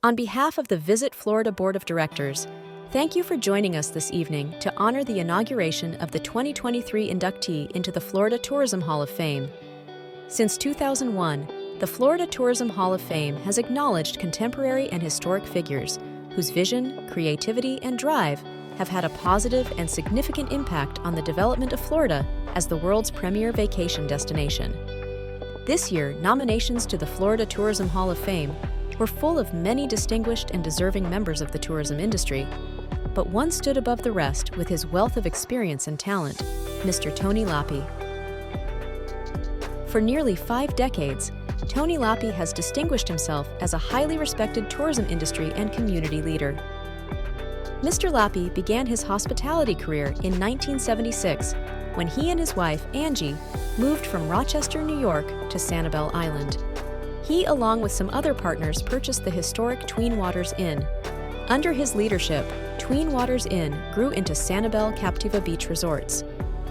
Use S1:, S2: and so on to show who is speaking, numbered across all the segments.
S1: On behalf of the Visit Florida Board of Directors, thank you for joining us this evening to honor the inauguration of the 2023 inductee into the Florida Tourism Hall of Fame. Since 2001, the Florida Tourism Hall of Fame has acknowledged contemporary and historic figures whose vision, creativity, and drive have had a positive and significant impact on the development of Florida as the world's premier vacation destination. This year, nominations to the Florida Tourism Hall of Fame were full of many distinguished and deserving members of the tourism industry, but one stood above the rest with his wealth of experience and talent, Mr. Tony Lapi. For nearly 5 decades, Tony Lapi has distinguished himself as a highly respected tourism industry and community leader. Mr. Lapi began his hospitality career in 1976 when he and his wife, Angie, moved from Rochester, New York to Sanibel Island. He, along with some other partners, purchased the historic Tween Waters Inn. Under his leadership, Tween Waters Inn grew into Sanibel Captiva Beach Resorts,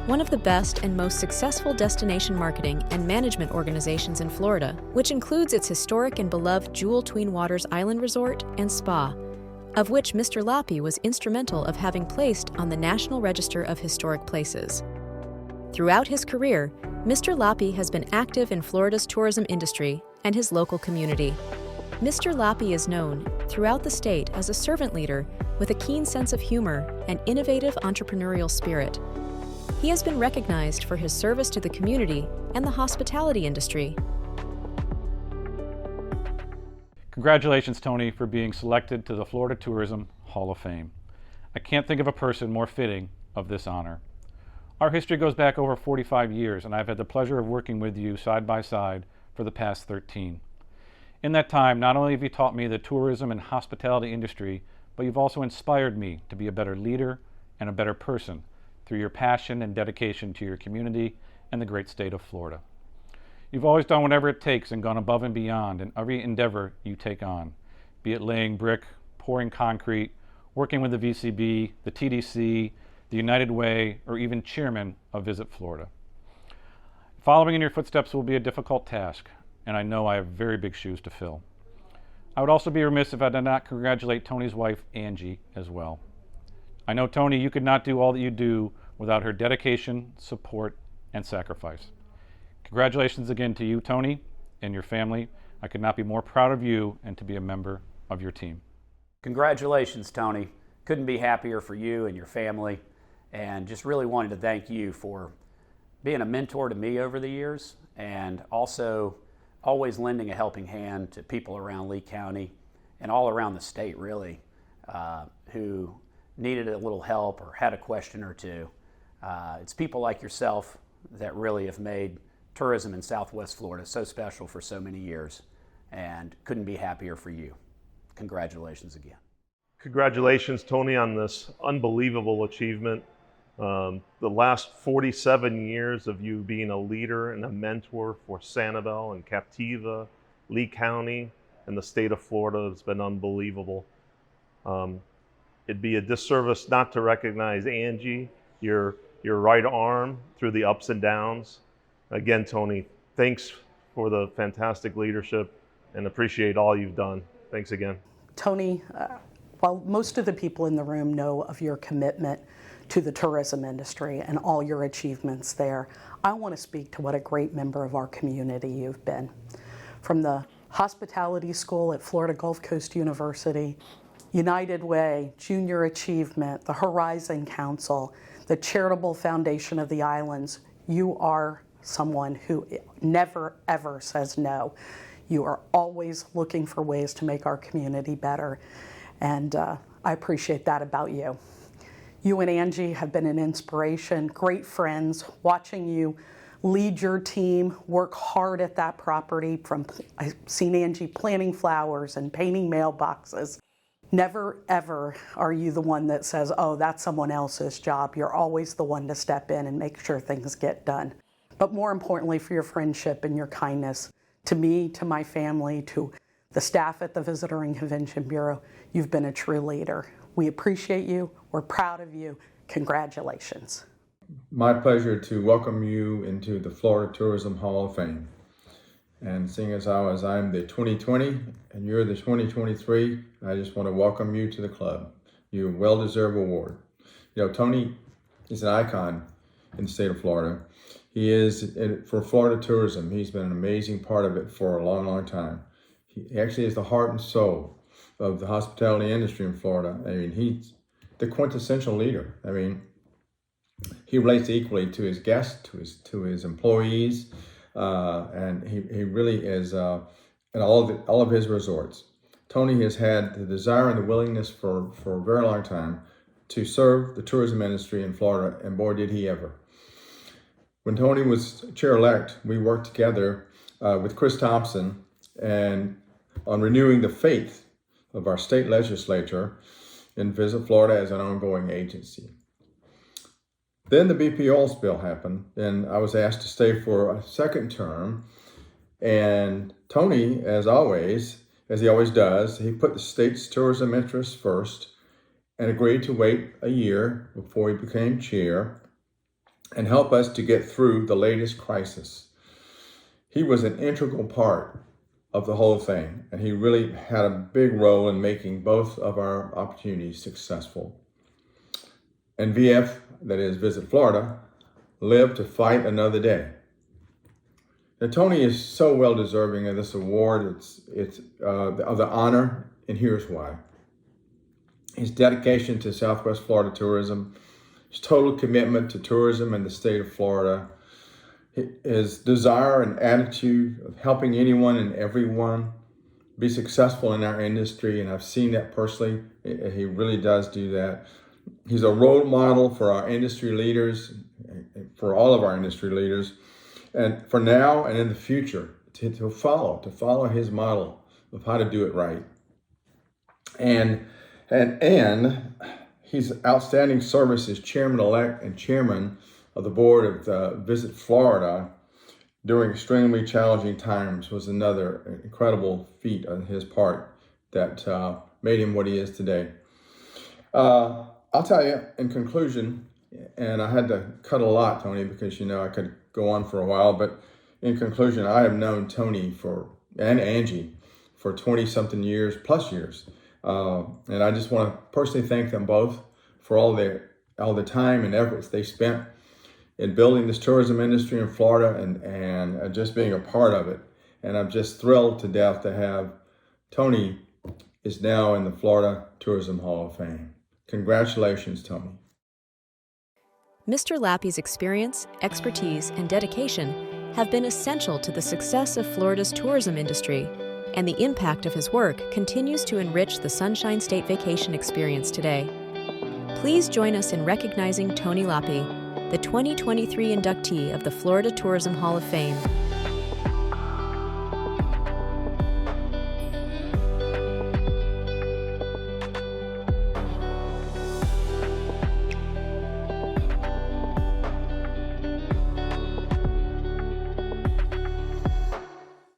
S1: one of the best and most successful destination marketing and management organizations in Florida, which includes its historic and beloved Jewel Tween Waters Island Resort and Spa, of which Mr. Lapi was instrumental of having placed on the National Register of Historic Places. Throughout his career, Mr. Lapi has been active in Florida's tourism industry and his local community. Mr. Lapi is known throughout the state as a servant leader with a keen sense of humor and innovative entrepreneurial spirit. He has been recognized for his service to the community and the hospitality industry.
S2: Congratulations, Tony, for being selected to the Florida Tourism Hall of Fame. I can't think of a person more fitting of this honor. Our history goes back over 45 years, and I've had the pleasure of working with you side by side for the past 13. In that time, not only have you taught me the tourism and hospitality industry, but you've also inspired me to be a better leader and a better person through your passion and dedication to your community and the great state of Florida. You've always done whatever it takes and gone above and beyond in every endeavor you take on, be it laying brick, pouring concrete, working with the VCB, the TDC, the United Way, or even chairman of Visit Florida. Following in your footsteps will be a difficult task, and I know I have very big shoes to fill. I would also be remiss if I did not congratulate Tony's wife, Angie, as well. I know, Tony, you could not do all that you do without her dedication, support, and sacrifice. Congratulations again to you, Tony, and your family. I could not be more proud of you and to be a member of your team.
S3: Congratulations, Tony. Couldn't be happier for you and your family, and just really wanted to thank you for being a mentor to me over the years, and also always lending a helping hand to people around Lee County and all around the state, really, who needed a little help or had a question or two. It's people like yourself that really have made tourism in Southwest Florida so special for so many years, and couldn't be happier for you. Congratulations again.
S4: Congratulations, Tony, on this unbelievable achievement. The last 47 years of you being a leader and a mentor for Sanibel and Captiva, Lee County, and the state of Florida has been unbelievable. It'd be a disservice not to recognize Angie, your right arm through the ups and downs. Again, Tony, thanks for the fantastic leadership and appreciate all you've done. Thanks again.
S5: Tony, while most of the people in the room know of your commitment to the tourism industry and all your achievements there, I want to speak to what a great member of our community you've been. From the hospitality school at Florida Gulf Coast University, United Way, Junior Achievement, the Horizon Council, the Charitable Foundation of the Islands, you are someone who never ever says no. You are always looking for ways to make our community better, and I appreciate that about you. You and Angie have been an inspiration, great friends. Watching you lead your team, work hard at that property. I've seen Angie planting flowers and painting mailboxes. Never, ever are you the one that says, oh, that's someone else's job. You're always the one to step in and make sure things get done. But more importantly, for your friendship and your kindness to me, to my family, to the staff at the Visitor and Convention Bureau, you've been a true leader. We appreciate you. We're proud of you. Congratulations.
S6: My pleasure to welcome you into the Florida Tourism Hall of Fame. And seeing as how as I'm the 2020 and you're the 2023, I just want to welcome you to the club. You well-deserved award. You know, Tony is an icon in the state of Florida. He is, for Florida tourism, he's been an amazing part of it for a long, long time. He actually is the heart and soul of the hospitality industry in Florida. I mean, he's the quintessential leader. I mean, he relates equally to his guests, to his employees, and he really is at all of his resorts. Tony has had the desire and the willingness for a very long time to serve the tourism industry in Florida, and boy, did he ever. When Tony was chair-elect, we worked together with Chris Thompson and on renewing the faith of our state legislature in Visit Florida as an ongoing agency. Then the BP oil spill happened, and I was asked to stay for a second term. And Tony, as always, as he always does, he put the state's tourism interests first and agreed to wait a year before he became chair and help us to get through the latest crisis. He was an integral part of the whole thing, and he really had a big role in making both of our opportunities successful. And VF, that is Visit Florida, lived to fight another day. Now, Tony is so well deserving of this award. It's of the honor, and here's why. His dedication to Southwest Florida tourism, his total commitment to tourism in the state of Florida, his desire and attitude of helping anyone and everyone be successful in our industry, and I've seen that personally. He really does do that. He's a role model for our industry leaders, for all of our industry leaders, and for now and in the future to follow his model of how to do it right. And he's outstanding service as chairman-elect and chairman of the board of Visit Florida during extremely challenging times was another incredible feat on his part that made him what he is today. I'll tell you in conclusion, and I had to cut a lot, Tony, because I could go on for a while, but in conclusion, I have known Tony and Angie for 20-something years, and I just want to personally thank them both for all the time and efforts they spent in building this tourism industry in Florida and just being a part of it. And I'm just thrilled to death to have Tony is now in the Florida Tourism Hall of Fame. Congratulations, Tony.
S1: Mr. Lapi's experience, expertise, and dedication have been essential to the success of Florida's tourism industry, and the impact of his work continues to enrich the Sunshine State vacation experience today. Please join us in recognizing Tony Lapi, the 2023 inductee of the Florida Tourism Hall of Fame,